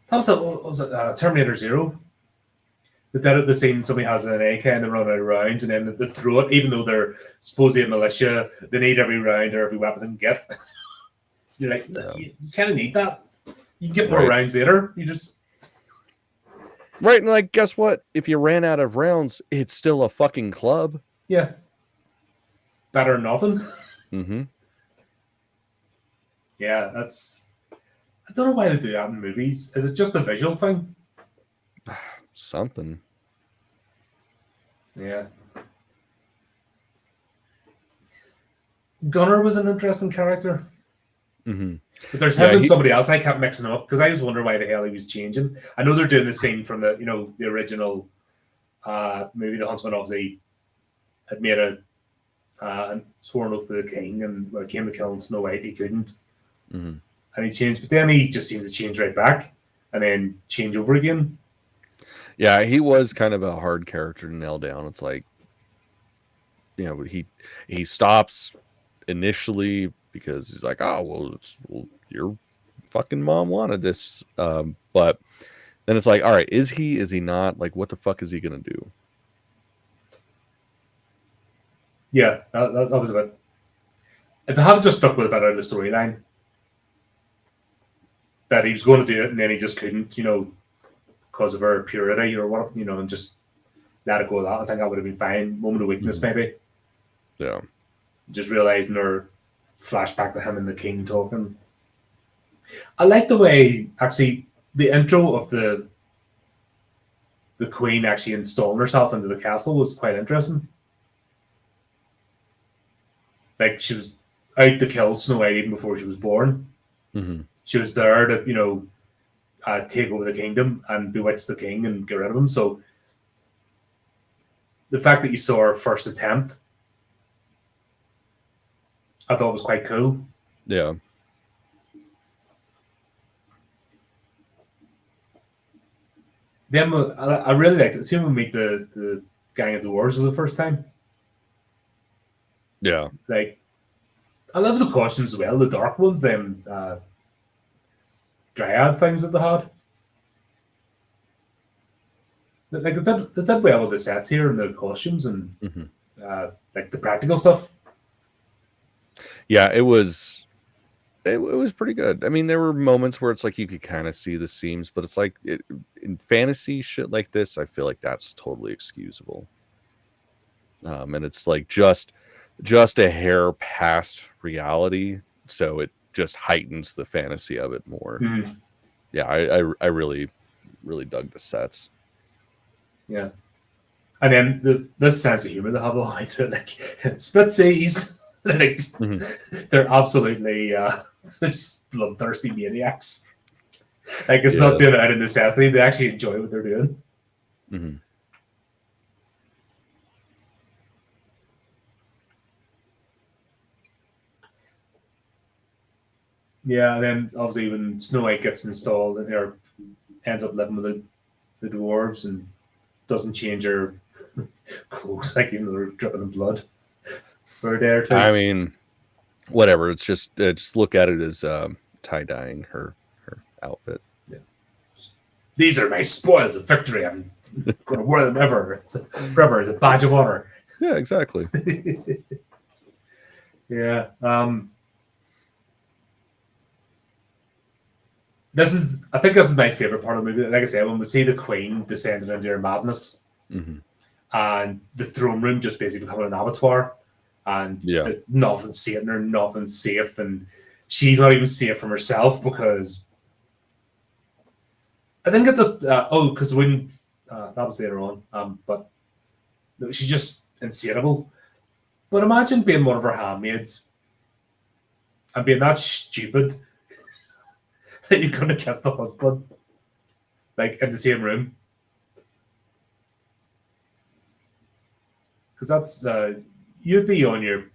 That was Terminator Zero. They did it the scene somebody has an AK and they're running out of rounds, and then they throw it, even though they're supposedly a militia, they need every round or every weapon they can get. You're like, you kind of need that. You can get more rounds later. You just right, and like, guess what? If you ran out of rounds, it's still a fucking club. Yeah, better than nothing. Yeah, that's. I don't know why they do that in movies. Is it just a visual thing? Something. Yeah. Gunner was an interesting character. But there's him and somebody else. I kept mixing them up because I was wondering why the hell he was changing. I know they're doing the scene from the the original movie. The Huntsman obviously had made a sworn oath to the king, and when it came to killing Snow White, he couldn't, and he changed. But then he just seems to change right back, and then change over again. Yeah, he was kind of a hard character to nail down. It's like, he stops initially because he's like, oh well, your fucking mom wanted this, but then it's like, all right, is he not? Like, what the fuck is he gonna do? Yeah, that was a bit. If they had just stuck with a bit out of the storyline, that he was going to do it and then he just couldn't, because of her purity or what, and just let it go. That I think that would have been fine. Moment of weakness, maybe. Yeah. Just realizing her flashback to him and the king talking. I like the way actually the intro of the queen actually installing herself into the castle was quite interesting. Like she was out to kill Snow White even before she was born. Mm-hmm. She was there to take over the kingdom and bewitch the king and get rid of him. So the fact that you saw her first attempt, I thought was quite cool. Yeah. Then I really liked it. See when we meet the gang of dwarves for the first time. Yeah. Like, I love the costumes as well. The dark ones, them dryad things that they had. Like they did well with the sets here and the costumes and like the practical stuff. Yeah, it was pretty good. I mean, there were moments where it's like you could kind of see the seams, but it's like in fantasy shit like this, I feel like that's totally excusable. And it's like just a hair past reality, so it just heightens the fantasy of it more. Mm. Yeah, I really dug the sets. Yeah, and then this sense of humor they have all the way through, like splitsies, like they're absolutely just bloodthirsty maniacs. Like it's not doing it out of necessity; they actually enjoy what they're doing. Mm-hmm. Yeah, and then obviously when Snow White gets installed and or ends up living with the dwarves and doesn't change her clothes, like even though they're dripping in blood for a day or two. I mean, whatever. It's just look at it as tie dyeing her outfit. Yeah. These are my spoils of victory. I'm going to wear them forever as a badge of honor. Yeah, exactly. Yeah. I think this is my favorite part of the movie. Like I said, when we see the Queen descending into her madness, and the throne room just basically becoming an abattoir, and nothing's safe in her, nothing's safe, and she's not even safe from herself because I didn't get the because when that was later on, but she's just insatiable. But imagine being one of her handmaids and being that stupid that you're going to kiss the husband, like in the same room. Because that's you'd be on your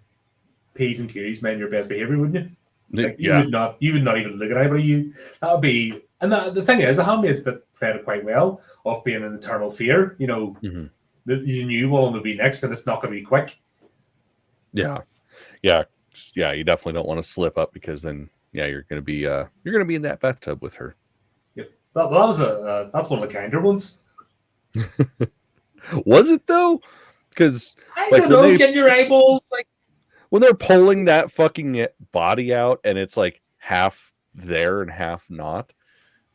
P's and Q's, man, your best behavior, wouldn't you? Like you would not even look at anybody. That would be, and the thing is, a handmaid's that played it quite well of being an eternal fear. That you knew one would be next, and it's not going to be quick. Yeah. You definitely don't want to slip up because then you're gonna be in that bathtub with her. Yep. That's one of the kinder ones. Was it though? Because I don't know. Get your eyeballs like when they're pulling that fucking body out and it's like half there and half not.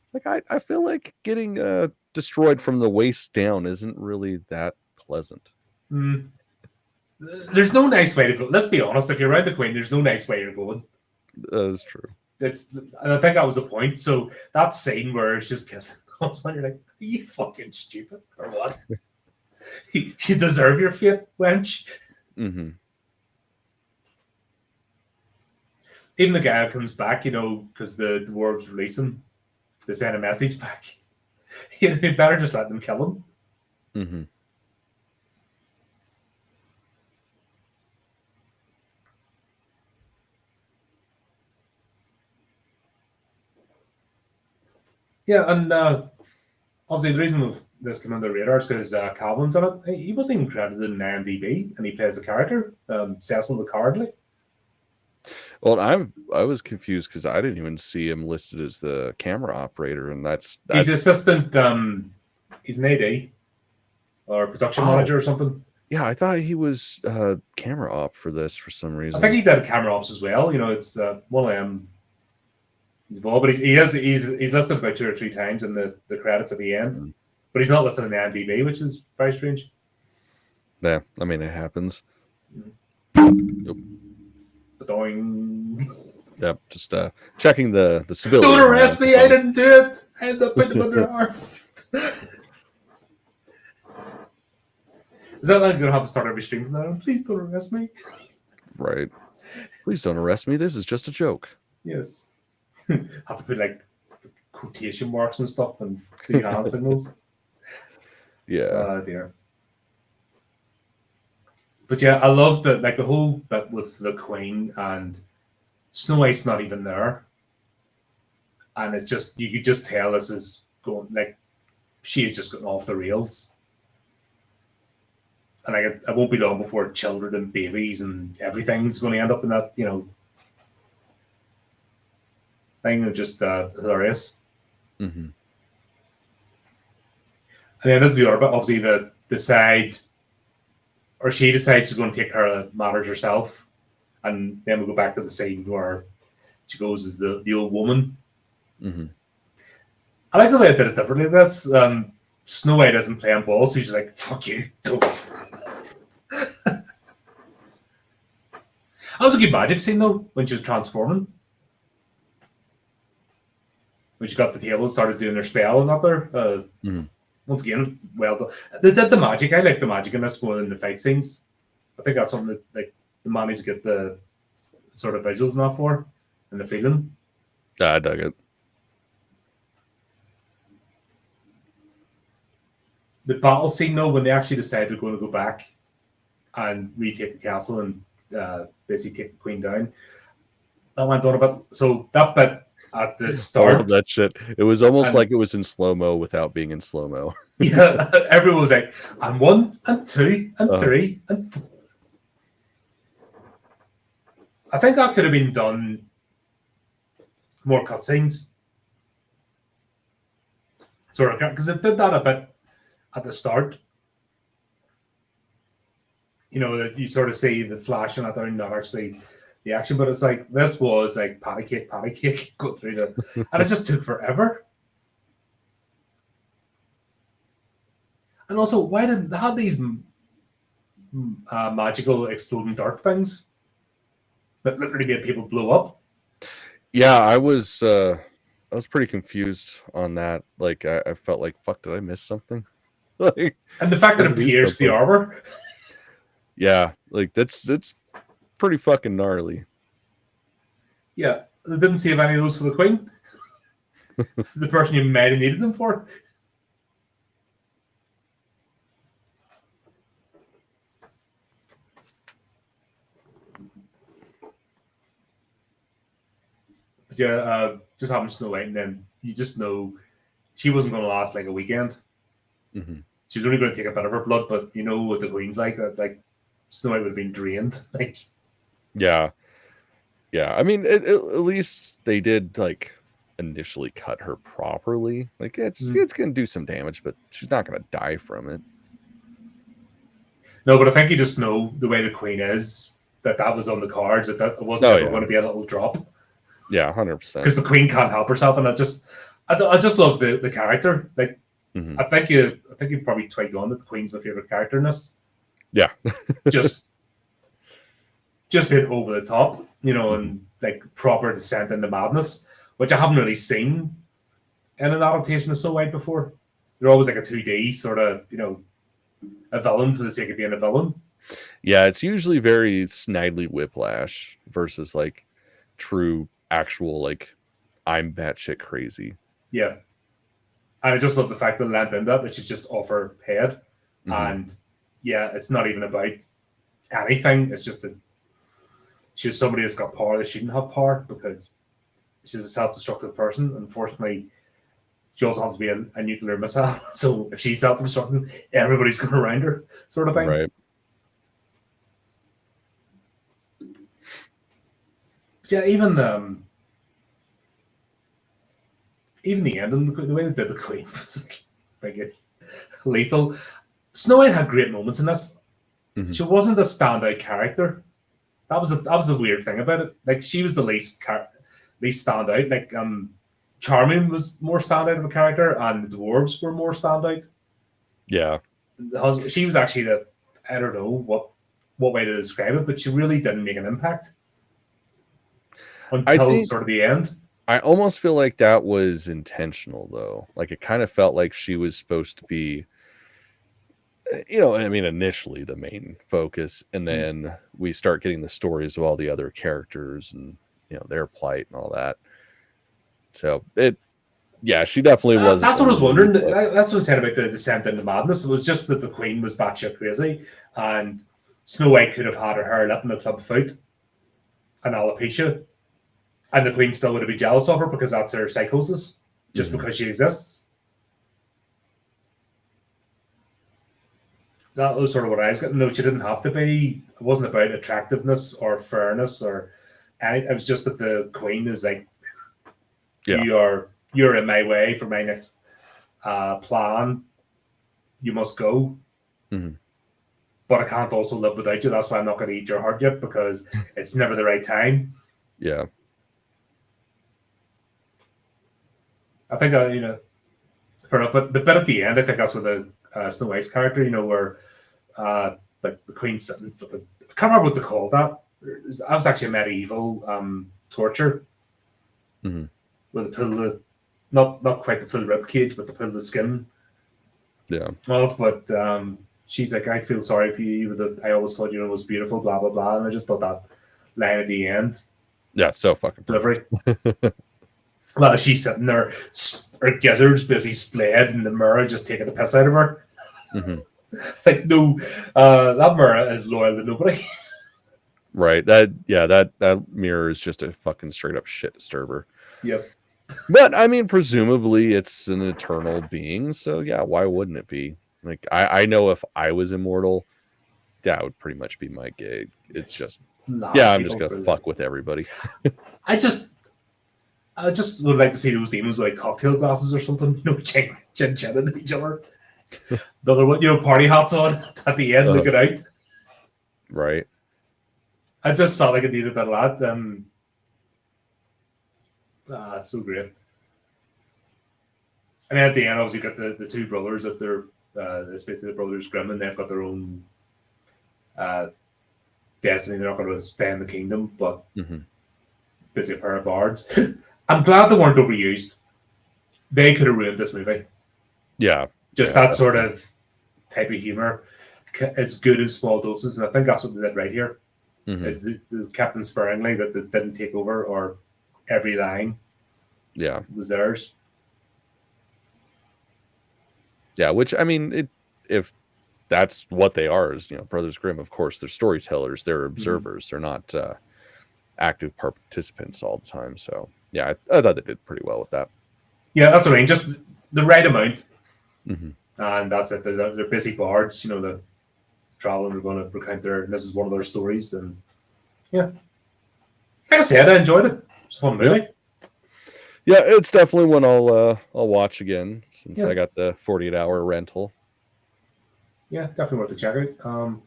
It's like I feel like getting destroyed from the waist down isn't really that pleasant. There's no nice way to go. Let's be honest. If you're around the Queen, there's no nice way you're going. That is true. And I think that was the point. So that scene where she's kissing the husband, you're like, are you fucking stupid or what? You deserve your fate, wench. Mm-hmm. Even the guy comes back, because the dwarves release him to send a message back. You better just let them kill him. Mm-hmm. Yeah, and Obviously, the reason this came under the radar is because Calvin's in it. He wasn't even credited in IMDb, and he plays a character, Cecil the Cowardly. Well, I was confused because I didn't even see him listed as the camera operator, and that's He's assistant. He's an AD or production manager or something. Yeah, I thought he was camera op for this for some reason. I think he did camera ops as well. You know, it's one of them. He's involved, but he's listed about 2 or 3 times in the credits at the end, but he's not listed in the IMDb, which is very strange. Yeah, I mean it happens. Yep. Yep, just checking the stability. Don't arrest me! I didn't do it. I ended up putting him under arm. Is that like I'm gonna have to start every stream from that on? Please don't arrest me. Right. Please don't arrest me. This is just a joke. Yes. Have to put like quotation marks and stuff and do hand signals. Yeah. Oh dear. But yeah, I love that, like the whole bit with the Queen and Snow White's not even there, and it's just you could just tell this is going like she is just going off the rails, and like it won't be long before children and babies and everything's going to end up in that thing of just hilarious. Mm-hmm. And then this is the other bit, obviously the side. Or she decides she's going to take care of matters herself, and then we go back to the scene where she goes as the old woman. Mm-hmm. I like the way I did it differently. That's Snow White isn't playing ball, so she's like, "Fuck you, don't." That was a good magic scene though when she was transforming. When she got the table and started doing her spell and that there. Once again, well done. They did the magic. I like the magic in this more than the fight scenes. I think that's something that like the managed to get the sort of visuals and that for and the feeling. Yeah, I dug it. The battle scene though, when they actually decide they're going to go back and retake the castle and basically take the Queen down, that went on a bit. So that bit at the start. All of that shit. It was almost like it was in slow-mo without being in slow-mo. Yeah, everyone was like, and 1 and 2 and 3 and 4. I think that could have been done more cutscenes. Sort of, because it did that a bit at the start. You know, that you sort of see the flash and that there, not actually the action, but it's like this was like patty cake, go through the, and it just took forever. And also, why did they have these magical exploding dart things that literally made people blow up? Yeah, I was pretty confused on that. Like, I felt like, fuck, did I miss something? Like, and the fact that it pierced the armor. Yeah, like that's pretty fucking gnarly. Yeah, they didn't save any of those for the Queen. The person you might have needed them for. But yeah, just having Snow White, and then you just know she wasn't going to last like a weekend. Mm-hmm. She was only going to take a bit of her blood, but you know what the Queen's like, like Snow White would have been drained. Like, yeah. I mean, at least they did like initially cut her properly. Like, it's going to do some damage, but she's not going to die from it. No, but I think you just know the way the Queen is that was on the cards. That it wasn't ever going to be a little drop. Yeah, 100%. Because the Queen can't help herself, and I just love the character. Like, I think you probably twigged on that the Queen's my favorite character in this. Yeah, just being over the top, you know, and like proper descent into madness, which I haven't really seen in an adaptation of Snow White before. They're always like a 2D sort of, you know, a villain for the sake of being a villain. Yeah, it's usually very Snidely Whiplash versus like true actual like I'm batshit crazy. Yeah, and I just love the fact that land in that she's just off her head, and yeah, it's not even about anything. It's just she's somebody that's got power that shouldn't have power because she's a self-destructive person. Unfortunately, she also happens to be a nuclear missile. So if she's self-destructing, everybody's going around her, sort of thing. Right. But yeah, even the ending, the way they did the Queen was like lethal. Snow White had great moments in this. Mhm. She wasn't a standout character. That was a weird thing about it. Like she was the least standout. Like Charming was more standout of a character, and the dwarves were more standout. Yeah. She was actually I don't know what way to describe it, but she really didn't make an impact until sort of the end. I almost feel like that was intentional, though. Like it kind of felt like she was supposed to be, I mean, initially the main focus, and then we start getting the stories of all the other characters and their plight and all that. So she definitely was. That's what I was wondering. That's what I said about the descent into madness. It was just that the Queen was batshit crazy, and Snow White could have had her hair lip in a club foot and alopecia, and the Queen still would have been jealous of her because that's her psychosis, just because she exists. That was sort of what I was getting. No, she didn't have to be. It wasn't about attractiveness or fairness or anything. It was just that the Queen is like, you're in my way for my next plan. You must go. Mm-hmm. But I can't also live without you. That's why I'm not going to eat your heart yet, because it's never the right time. Yeah. I think, fair enough. But the bit at the end, I think that's where the Snow White's character, where like the Queen's sitting. I can't remember what they called that. That was actually a medieval torture. Mm-hmm. Where they pull the, not quite the full rib cage, but they pull the skin. Yeah. Off, but she's like, I feel sorry for you. I always thought it was beautiful, blah blah blah, and I just thought that line at the end. Yeah, so fucking delivery. Well, she's sitting there, her gizzard's busy splayed in the mirror, just taking the piss out of her. Mm-hmm. Like, no, that mirror is loyal to nobody. Right. That mirror is just a fucking straight up shit disturber. Yep. But I mean, presumably it's an eternal being, so yeah, why wouldn't it be? Like, I know if I was immortal, that would pretty much be my gig. It's just, I'm just gonna fuck with everybody. I just would like to see those demons with like cocktail glasses or something, chin at each other. The other one, party hats on at the end, looking out. Right. I just felt like it needed a bit of that. So great. And then at the end, obviously, you got the two brothers that they're it's basically the brothers Grimm, and they've got their own destiny. They're not going to stay in the kingdom, but basically a pair of bards. I'm glad they weren't overused. They could have ruined this movie. Yeah. Just that sort of type of humor is good in small doses, and I think that's what they did right here. Is the Captain sparingly that they didn't take over, or every line was theirs. Yeah, which, I mean, if that's what they are, is, Brothers Grimm, of course, they're storytellers, they're observers, they're not active participants all the time. So, yeah, I thought they did pretty well with that. Yeah, that's what I mean. Just the right amount. And that's it. They're busy bards, the traveling, they're going to recount this is one of their stories. And yeah, like I said, I enjoyed it. It's a fun movie. Yeah, it's definitely one I'll watch again since I got the 48-hour rental. Yeah, definitely worth a check out. And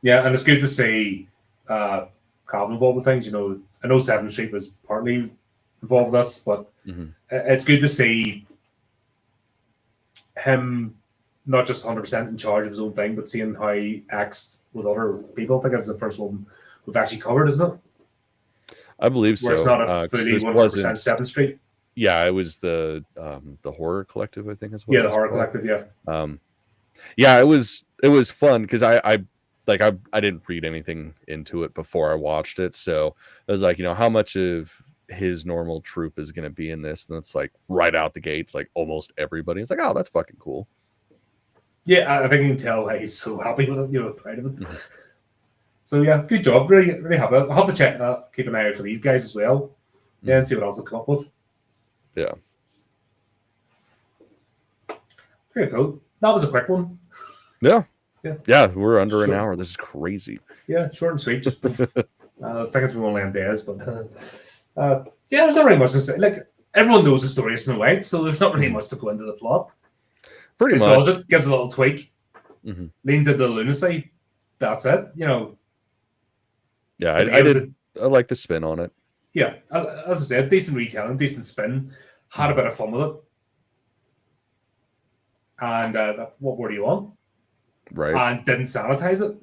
it's good to see Calvin involved with things. I know 7th Street was partly involved with this, but it's good to see him not just 100% in charge of his own thing, but seeing how he acts with other people. I think that's the first one we've actually covered, isn't it? I believe so. Where it's not a fully 100% 7th Street. Yeah, it was the Horror Collective, I think is what. Yeah, the Horror Collective. Yeah. Yeah, it was fun because I didn't read anything into it before I watched it, so I was like, how much of his normal troupe is going to be in this, and it's like right out the gates, like almost everybody. It's like, oh, that's fucking cool. Yeah, I think you can tell why he's so happy with it, proud of it. So yeah, good job. Really, really happy. I'll have to check that. Keep an eye out for these guys as well. Yeah, and see what else they'll come up with. Yeah. There you go. That was a quick one. Yeah. Yeah. Yeah, we're under an Sure. hour. This is crazy. Yeah, short and sweet. Just I think it's been only 11 days, but yeah, there's not really much to say. Like, everyone knows the story of Snow White, so there's not really much to go into the plot. Pretty It much. does it, gives a little tweak, Mhm. leans into the lunacy. That's it. You know. Yeah, To me, I it was did. I like the spin on it. Yeah, as I said, decent retelling, decent spin. Had a bit of fun with it. And what more do you want? Right. And didn't sanitize it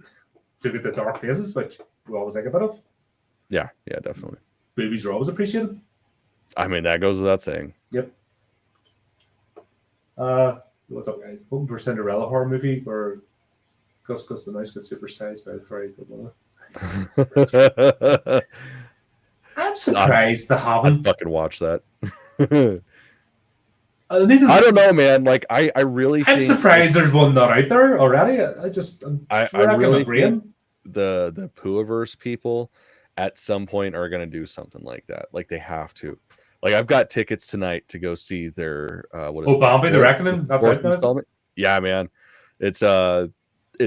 to get the dark places, which we always like a bit of. Yeah, definitely. Boobies are always appreciated. I mean, that goes without saying. Yep. What's up, guys? Hoping for a Cinderella horror movie where Gus the Mouse gets supersized by a very good one. I'm surprised they haven't. I'd fucking watch that. I don't know, man. Like, I really. I'm surprised there's one not out there already. I really think the Pooverse people at some point are going to do something like that. Like, they have to. Like, I've got tickets tonight to go see their what is Bambi the Reckoning. That's out now. Yeah, man. It's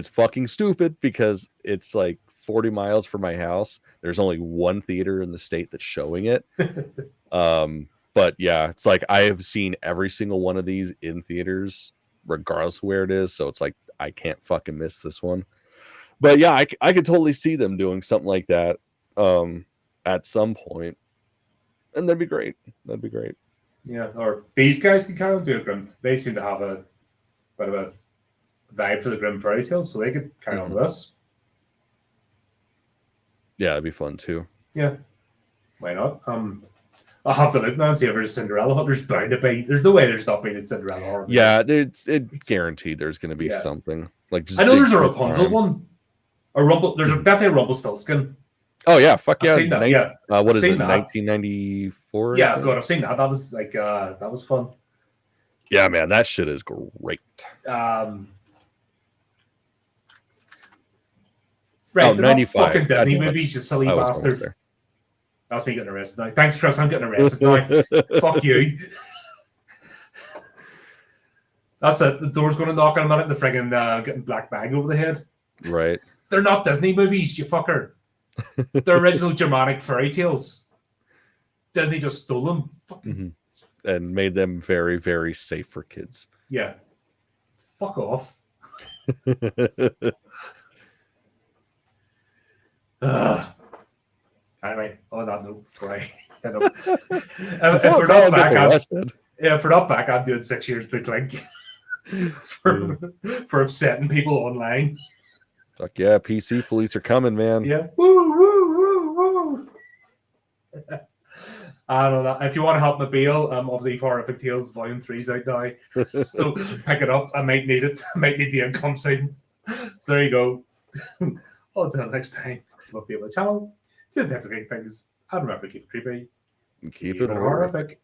fucking stupid because it's like 40 miles from my house. There's only one theater in the state that's showing it. But yeah, it's like I have seen every single one of these in theaters, regardless of where it is. So it's like I can't fucking miss this one. But yeah, I could totally see them doing something like that at some point, and that'd be great. That'd be great. Yeah, or these guys can kind of do a Grimm. They seem to have a bit of a vibe for the Grimm fairy tales, so they could carry on with this. Yeah, it'd be fun too. Yeah, why not? I'll have to look now and see if there's a Cinderella. There's bound to be. There's no way there's not been a Cinderella horror. Yeah, it's guaranteed. There's going to be something like. Just I know there's a Rapunzel one. A Rumble. There's definitely a Rumpelstiltskin. Oh yeah, fuck yeah! I've seen that. Yeah, what is it? 1994. Yeah, God, I've seen that. That was like that was fun. Yeah, man, that shit is great. Right, 95. Fucking Disney movies, you silly bastard. That's me getting arrested now. Thanks, Chris. I'm getting arrested now. Fuck you. That's it. The door's going to knock in a minute. The friggin' getting black bag over the head. Right. They're not Disney movies, you fucker. They're original Germanic fairy tales. Disney just stole them. Fucking. And made them very, very safe for kids. Yeah. Fuck off. Anyway, on that note, before I end up, if we're not back, I'm doing 6 years big link for upsetting people online. Fuck yeah, PC police are coming, man. Yeah. Woo, woo, woo, woo. I don't know. If you want to help me bail, obviously Horrific Tales Volume 3's out now. So pick it up. I might need it. I might need the income soon. So there you go. Until next time, update my channel. Do the technical things. And remember to keep it creepy. Keep it horrific.